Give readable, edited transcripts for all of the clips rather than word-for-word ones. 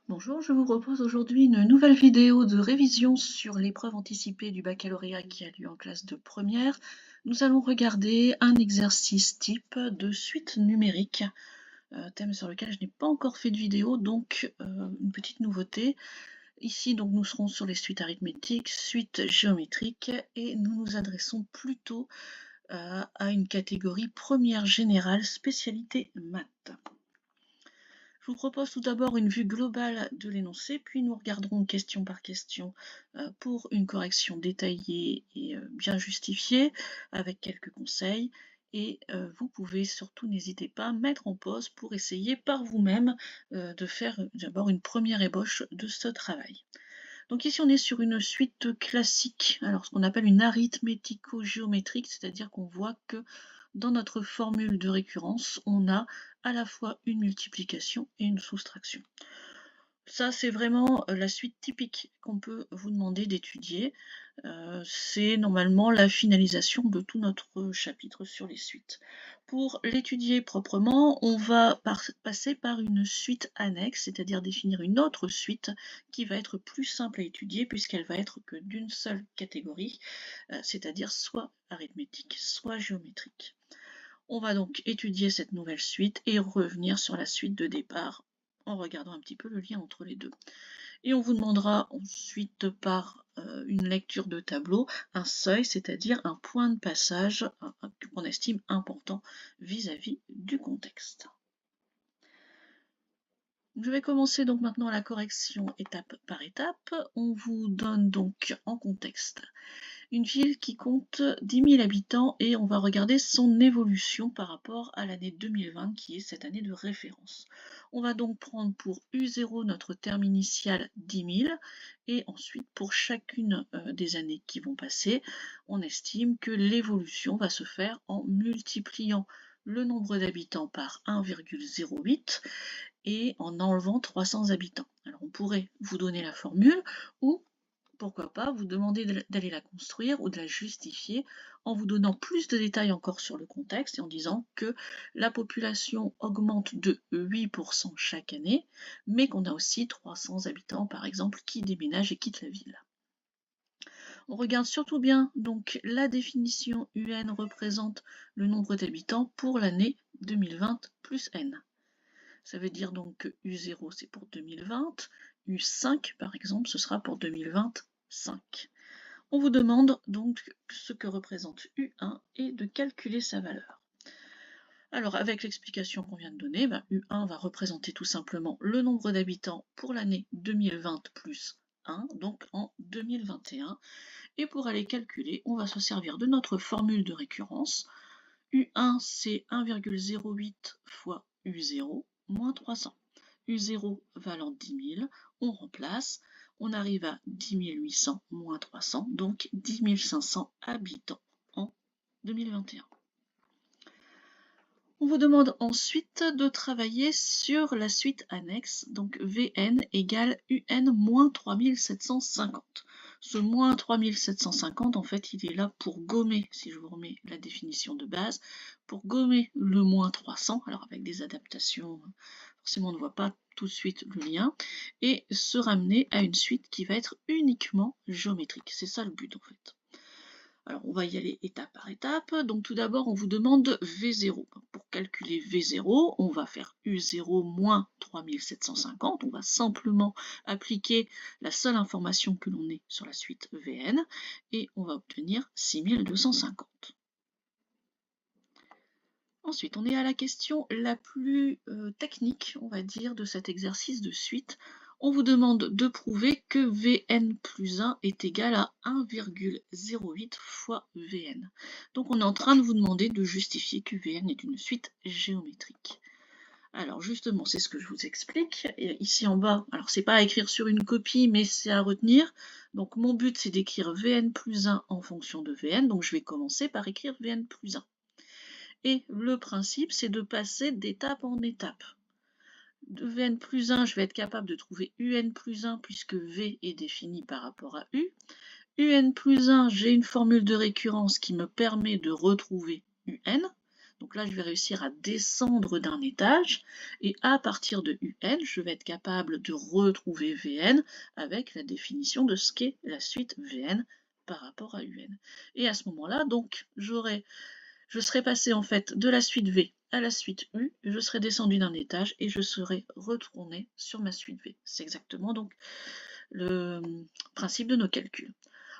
Bonjour, je vous propose aujourd'hui une nouvelle vidéo de révision sur l'épreuve anticipée du baccalauréat qui a lieu en classe de première. Nous allons regarder un exercice type de suite numérique, thème sur lequel je n'ai pas encore fait de vidéo, donc une petite nouveauté. Ici, donc, nous serons sur les suites arithmétiques, suites géométriques, et nous nous adressons plutôt à une catégorie première générale, spécialité maths. Je vous propose tout d'abord une vue globale de l'énoncé, puis nous regarderons question par question pour une correction détaillée et bien justifiée, avec quelques conseils. Et vous pouvez surtout, n'hésitez pas, mettre en pause pour essayer par vous-même de faire d'abord une première ébauche de ce travail. Donc ici, on est sur une suite classique, alors ce qu'on appelle une arithmético-géométrique, c'est-à-dire qu'on voit que dans notre formule de récurrence, on a à la fois une multiplication et une soustraction. Ça, c'est vraiment la suite typique qu'on peut vous demander d'étudier. C'est normalement la finalisation de tout notre chapitre sur les suites. Pour l'étudier proprement, on va passer par une suite annexe, c'est-à-dire définir une autre suite qui va être plus simple à étudier puisqu'elle va être que d'une seule catégorie, c'est-à-dire soit arithmétique, soit géométrique. On va donc étudier cette nouvelle suite et revenir sur la suite de départ en regardant un petit peu le lien entre les deux. Et on vous demandera ensuite par une lecture de tableau un seuil, c'est-à-dire un point de passage qu'on estime important vis-à-vis du contexte. Je vais commencer donc maintenant la correction étape par étape. On vous donne donc en contexte une ville qui compte 10 000 habitants et on va regarder son évolution par rapport à l'année 2020 qui est cette année de référence. On va donc prendre pour U0 notre terme initial 10 000 et ensuite pour chacune des années qui vont passer, on estime que l'évolution va se faire en multipliant le nombre d'habitants par 1,08 et en enlevant 300 habitants. Alors on pourrait vous donner la formule ou pourquoi pas vous demander d'aller la construire ou de la justifier en vous donnant plus de détails encore sur le contexte et en disant que la population augmente de 8% chaque année, mais qu'on a aussi 300 habitants par exemple qui déménagent et quittent la ville. On regarde surtout bien donc la définition UN représente le nombre d'habitants pour l'année 2020 plus N. Ça veut dire donc que U0 c'est pour 2020, U5 par exemple ce sera pour 2025. On vous demande donc ce que représente U1 et de calculer sa valeur. Alors avec l'explication qu'on vient de donner, U1 va représenter tout simplement le nombre d'habitants pour l'année 2020 plus 1, donc en 2021. Et pour aller calculer, on va se servir de notre formule de récurrence. U1 c'est 1,08 fois U0 moins 300. U0 valant 10 000, on remplace, on arrive à 10 800 moins 300, donc 10 500 habitants en 2021. On vous demande ensuite de travailler sur la suite annexe, donc Vn égale Un moins 3750. Ce moins 3750, en fait, il est là pour gommer, si je vous remets la définition de base, pour gommer le moins 300, alors avec des adaptations, forcément on ne voit pas tout de suite le lien, et se ramener à une suite qui va être uniquement géométrique. C'est ça le but en fait. Alors, on va y aller étape par étape. Donc, tout d'abord, on vous demande V0. Pour calculer V0, on va faire U0 moins 3750. On va simplement appliquer la seule information que l'on ait sur la suite Vn et on va obtenir 6250. Ensuite, on est à la question la plus technique, on va dire, de cet exercice de suite. On vous demande de prouver que Vn plus 1 est égal à 1,08 fois Vn. Donc on est en train de vous demander de justifier que Vn est une suite géométrique. Alors justement, c'est ce que je vous explique. Et ici en bas, alors c'est pas à écrire sur une copie, mais c'est à retenir. Donc mon but c'est d'écrire Vn plus 1 en fonction de Vn. Donc je vais commencer par écrire Vn plus 1. Et le principe, c'est de passer d'étape en étape. De Vn plus 1, je vais être capable de trouver Un plus 1 puisque V est défini par rapport à U. Un plus 1, j'ai une formule de récurrence qui me permet de retrouver Un. Donc là, je vais réussir à descendre d'un étage et à partir de UN, je vais être capable de retrouver VN avec la définition de ce qu'est la suite VN par rapport à UN. Et à ce moment-là, donc, je serais passé en fait de la suite V à la suite U, je serais descendu d'un étage et je serais retourné sur ma suite V. C'est exactement donc le principe de nos calculs.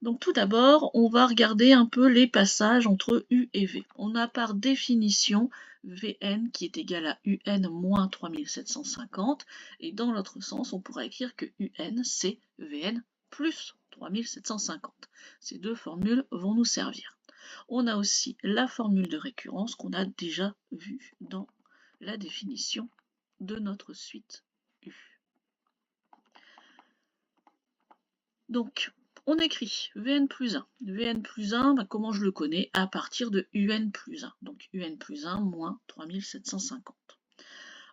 Donc tout d'abord, on va regarder un peu les passages entre U et V. On a par définition Vn qui est égal à Un moins 3750, et dans l'autre sens, on pourra écrire que Un c'est Vn plus 3750. Ces deux formules vont nous servir. On a aussi la formule de récurrence qu'on a déjà vue dans la définition de notre suite U. Donc, on écrit Vn plus 1. Vn plus 1, comment je le connais? À partir de Un plus 1. Donc Un plus 1 moins 3750.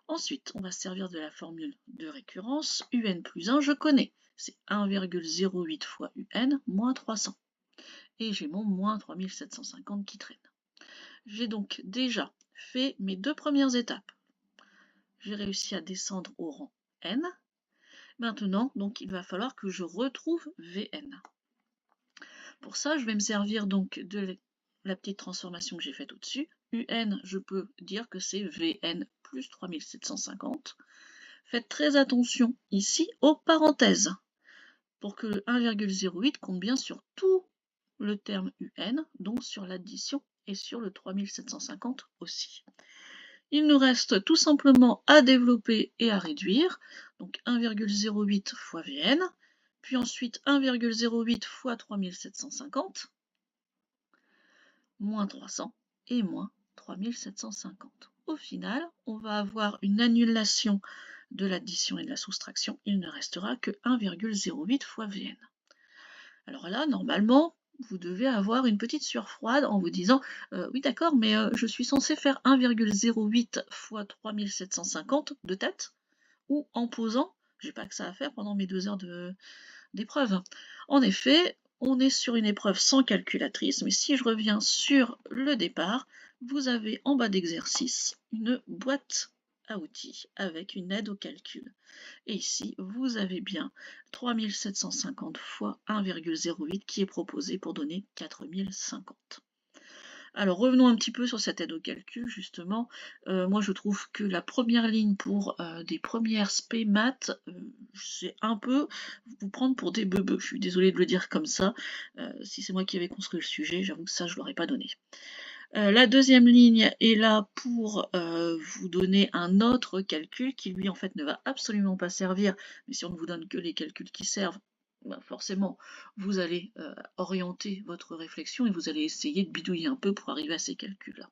Ensuite, on va se servir de la formule de récurrence. Un plus 1, je connais. C'est 1,08 fois Un moins 300. Et j'ai mon moins 3750 qui traîne. J'ai donc déjà fait mes deux premières étapes. J'ai réussi à descendre au rang n. Maintenant, donc, il va falloir que je retrouve Vn. Pour ça, je vais me servir donc de la petite transformation que j'ai faite au-dessus. Un, je peux dire que c'est Vn plus 3750. Faites très attention ici aux parenthèses, pour que le 1,08 compte bien sur tout le terme Un, donc sur l'addition et sur le 3750 aussi. Il nous reste tout simplement à développer et à réduire, donc 1,08 fois Vn, puis ensuite 1,08 fois 3750, moins 300 et moins 3750. Au final, on va avoir une annulation de l'addition et de la soustraction. Il ne restera que 1,08 fois Vn. Alors là, normalement, vous devez avoir une petite sueur froide en vous disant oui d'accord, mais je suis censé faire 1,08 fois 3750 de tête, ou en posant, j'ai pas que ça à faire pendant mes 2 heures d'épreuve. En effet, on est sur une épreuve sans calculatrice, mais si je reviens sur le départ, vous avez en bas d'exercice une boîte à outils avec une aide au calcul. Et ici, vous avez bien 3750 fois 1,08 qui est proposé pour donner 4050. Alors revenons un petit peu sur cette aide au calcul, justement. Moi je trouve que la première ligne pour des premières spé maths, c'est un peu vous prendre pour des bebeux. Je suis désolée de le dire comme ça. Si c'est moi qui avais construit le sujet, j'avoue que ça je ne l'aurais pas donné. La deuxième ligne est là pour vous donner un autre calcul qui lui en fait ne va absolument pas servir, mais si on ne vous donne que les calculs qui servent, bah forcément vous allez orienter votre réflexion et vous allez essayer de bidouiller un peu pour arriver à ces calculs-là.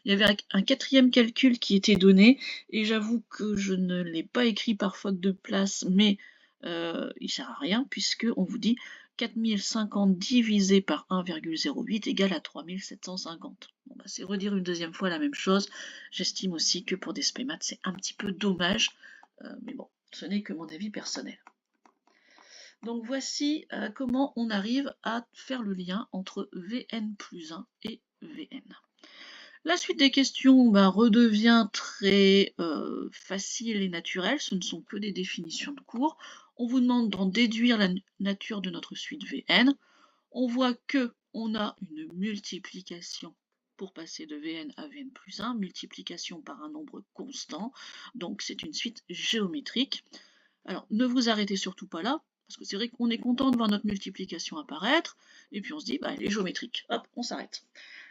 Il y avait un quatrième calcul qui était donné, et j'avoue que je ne l'ai pas écrit par faute de place, mais il sert à rien, puisque on vous dit 4050 divisé par 1,08 égale à 3750. Bon, bah, c'est redire une deuxième fois la même chose. J'estime aussi que pour des spémaths, c'est un petit peu dommage, mais bon, ce n'est que mon avis personnel. Donc voici comment on arrive à faire le lien entre Vn plus 1 et Vn. La suite des questions redevient très facile et naturelle, ce ne sont que des définitions de cours. On vous demande d'en déduire la nature de notre suite Vn. On voit que on a une multiplication pour passer de Vn à Vn plus 1, multiplication par un nombre constant, donc c'est une suite géométrique. Alors ne vous arrêtez surtout pas là, parce que c'est vrai qu'on est content de voir notre multiplication apparaître, et puis on se dit, elle est géométrique, hop, on s'arrête.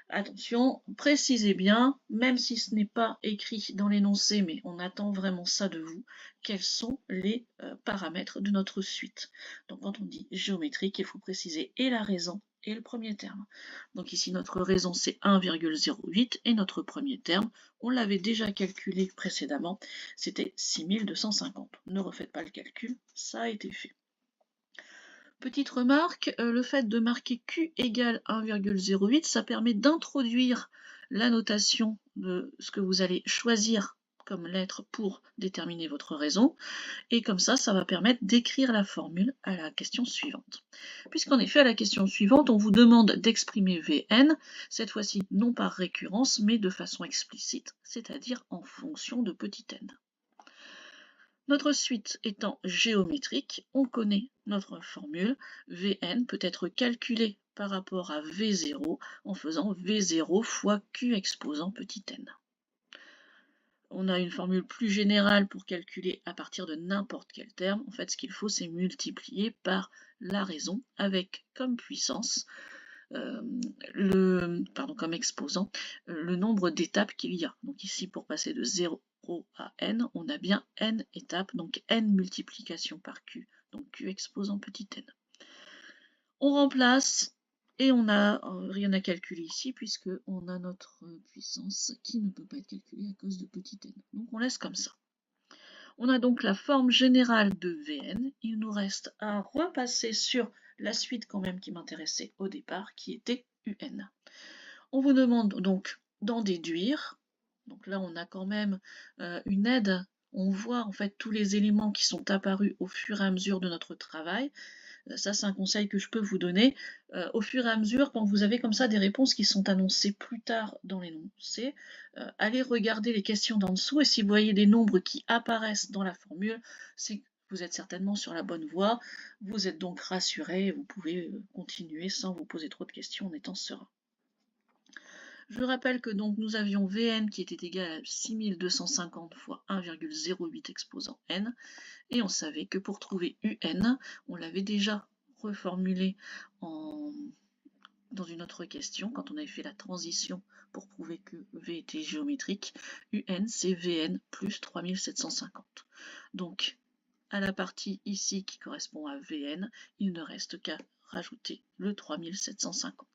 Attention, précisez bien, même si ce n'est pas écrit dans l'énoncé, mais on attend vraiment ça de vous, quels sont les paramètres de notre suite. Donc quand on dit géométrique, il faut préciser et la raison et le premier terme. Donc ici notre raison c'est 1,08 et notre premier terme, on l'avait déjà calculé précédemment, c'était 6250. Ne refaites pas le calcul, ça a été fait. Petite remarque, le fait de marquer Q égale 1,08, ça permet d'introduire la notation de ce que vous allez choisir comme lettre pour déterminer votre raison, et comme ça va permettre d'écrire la formule à la question suivante. Puisqu'en effet, à la question suivante, on vous demande d'exprimer Vn, cette fois-ci non par récurrence, mais de façon explicite, c'est-à-dire en fonction de petit n. Notre suite étant géométrique, on connaît notre formule. Vn peut être calculé par rapport à V0 en faisant V0 fois Q exposant petit n. On a une formule plus générale pour calculer à partir de n'importe quel terme. En fait, ce qu'il faut, c'est multiplier par la raison avec comme puissance, comme exposant, le nombre d'étapes qu'il y a. Donc ici, pour passer de 0 à n, on a bien n étapes, donc n multiplication par q, donc q exposant petit n. On remplace et on n'a rien à calculer ici puisque on a notre puissance qui ne peut pas être calculée à cause de petit n. Donc on laisse comme ça. On a donc la forme générale de Vn. Il nous reste à repasser sur la suite quand même qui m'intéressait au départ, qui était Un. On vous demande donc d'en déduire. Donc là, on a quand même une aide. On voit en fait tous les éléments qui sont apparus au fur et à mesure de notre travail. Ça, c'est un conseil que je peux vous donner. Au fur et à mesure, quand vous avez comme ça des réponses qui sont annoncées plus tard dans l'énoncé, allez regarder les questions d'en dessous et si vous voyez des nombres qui apparaissent dans la formule, c'est que vous êtes certainement sur la bonne voie. Vous êtes donc rassuré et vous pouvez continuer sans vous poser trop de questions en étant serein. Je rappelle que donc nous avions Vn qui était égal à 6250 fois 1,08 exposant n, et on savait que pour trouver Un, on l'avait déjà reformulé dans une autre question, quand on avait fait la transition pour prouver que V était géométrique. Un, c'est Vn plus 3750. Donc, à la partie ici qui correspond à Vn, il ne reste qu'à rajouter le 3750.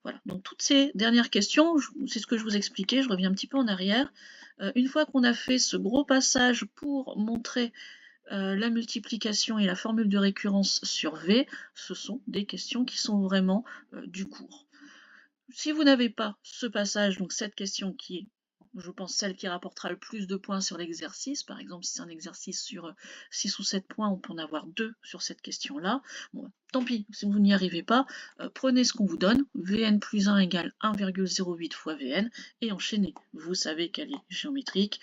Voilà, donc toutes ces dernières questions, c'est ce que je vous expliquais, je reviens un petit peu en arrière. Une fois qu'on a fait ce gros passage pour montrer la multiplication et la formule de récurrence sur V, ce sont des questions qui sont vraiment du cours. Si vous n'avez pas ce passage, donc cette question qui est, je pense, celle qui rapportera le plus de points sur l'exercice, par exemple si c'est un exercice sur 6 ou 7 points, on peut en avoir 2 sur cette question-là. Bon, tant pis, si vous n'y arrivez pas, prenez ce qu'on vous donne, Vn plus 1 égale 1,08 fois Vn, et enchaînez. Vous savez qu'elle est géométrique,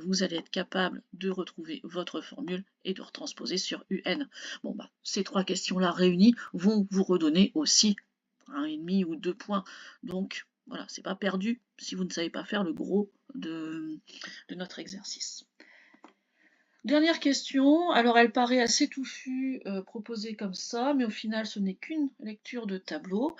vous allez être capable de retrouver votre formule et de retransposer sur Un. Bon, ces 3 questions-là réunies vont vous redonner aussi 1,5 ou 2 points. Donc voilà, c'est pas perdu si vous ne savez pas faire le gros de notre exercice. Dernière question, alors elle paraît assez touffue, proposée comme ça, mais au final ce n'est qu'une lecture de tableau.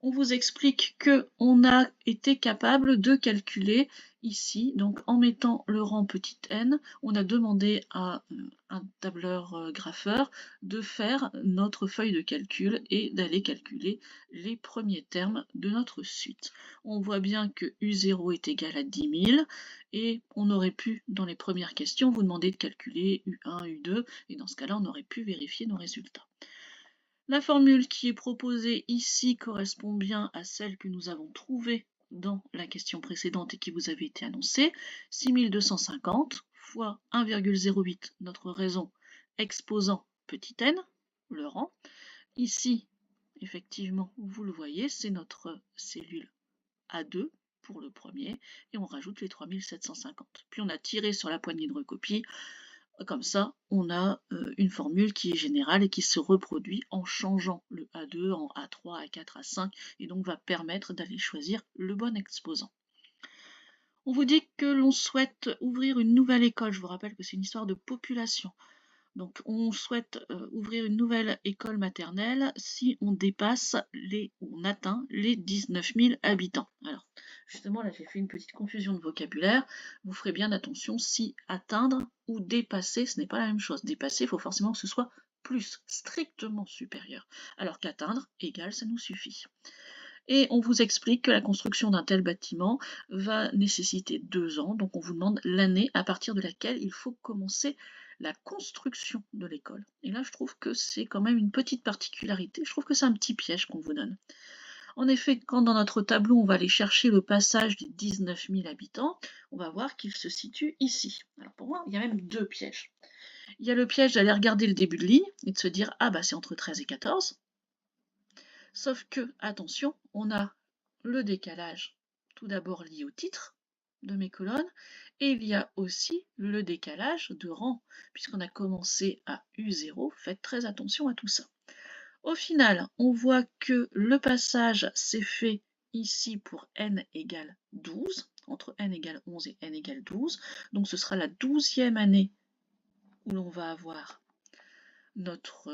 On vous explique qu'on a été capable de calculer ici, donc en mettant le rang petit n, on a demandé à un tableur grapheur de faire notre feuille de calcul et d'aller calculer les premiers termes de notre suite. On voit bien que U0 est égal à 10 000 et on aurait pu, dans les premières questions, vous demander de calculer U1, U2 et dans ce cas-là, on aurait pu vérifier nos résultats. La formule qui est proposée ici correspond bien à celle que nous avons trouvée dans la question précédente et qui vous avait été annoncée. 6250 fois 1,08, notre raison exposant petit n, le rang. Ici, effectivement, vous le voyez, c'est notre cellule A2 pour le premier, et on rajoute les 3750. Puis on a tiré sur la poignée de recopie. Comme ça, on a une formule qui est générale et qui se reproduit en changeant le A2 en A3, A4, A5 et donc va permettre d'aller choisir le bon exposant. On vous dit que l'on souhaite ouvrir une nouvelle école. Je vous rappelle que c'est une histoire de population. Donc on souhaite ouvrir une nouvelle école maternelle si on dépasse on atteint les 19 000 habitants. Alors justement là j'ai fait une petite confusion de vocabulaire, vous ferez bien attention si atteindre ou dépasser ce n'est pas la même chose. Dépasser, il faut forcément que ce soit plus, strictement supérieur, alors qu'atteindre, égal, ça nous suffit. Et on vous explique que la construction d'un tel bâtiment va nécessiter 2 ans, donc on vous demande l'année à partir de laquelle il faut commencer la construction de l'école. Et là, je trouve que c'est quand même une petite particularité, je trouve que c'est un petit piège qu'on vous donne. En effet, quand dans notre tableau, on va aller chercher le passage des 19 000 habitants, on va voir qu'il se situe ici. Alors pour moi, il y a même deux pièges. Il y a le piège d'aller regarder le début de ligne et de se dire « Ah bah c'est entre 13 et 14 ». Sauf que, attention, on a le décalage tout d'abord lié au titre de mes colonnes, et il y a aussi le décalage de rang, puisqu'on a commencé à U0, faites très attention à tout ça. Au final, on voit que le passage s'est fait ici pour n égale 12, entre n égale 11 et n égale 12, donc ce sera la 12e année où l'on va avoir notre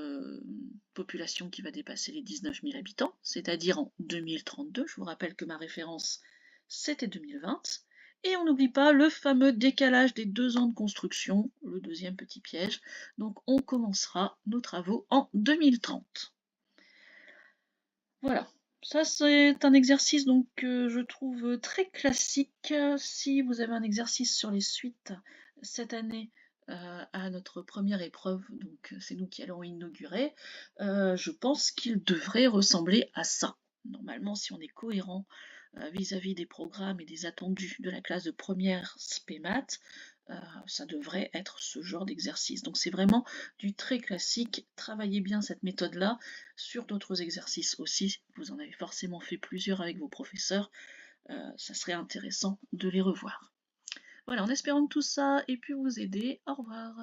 population qui va dépasser les 19 000 habitants, c'est-à-dire en 2032. Je vous rappelle que ma référence, c'était 2020. Et on n'oublie pas le fameux décalage des 2 ans de construction, le deuxième petit piège. Donc on commencera nos travaux en 2030. Voilà, ça c'est un exercice donc que je trouve très classique. Si vous avez un exercice sur les suites cette année à notre première épreuve, donc c'est nous qui allons inaugurer, je pense qu'il devrait ressembler à ça. Normalement, si on est cohérent vis-à-vis des programmes et des attendus de la classe de première SPEMAT, ça devrait être ce genre d'exercice. Donc c'est vraiment du très classique. Travaillez bien cette méthode-là sur d'autres exercices aussi. Vous en avez forcément fait plusieurs avec vos professeurs. Ça serait intéressant de les revoir. Voilà, en espérant que tout ça ait pu vous aider. Au revoir.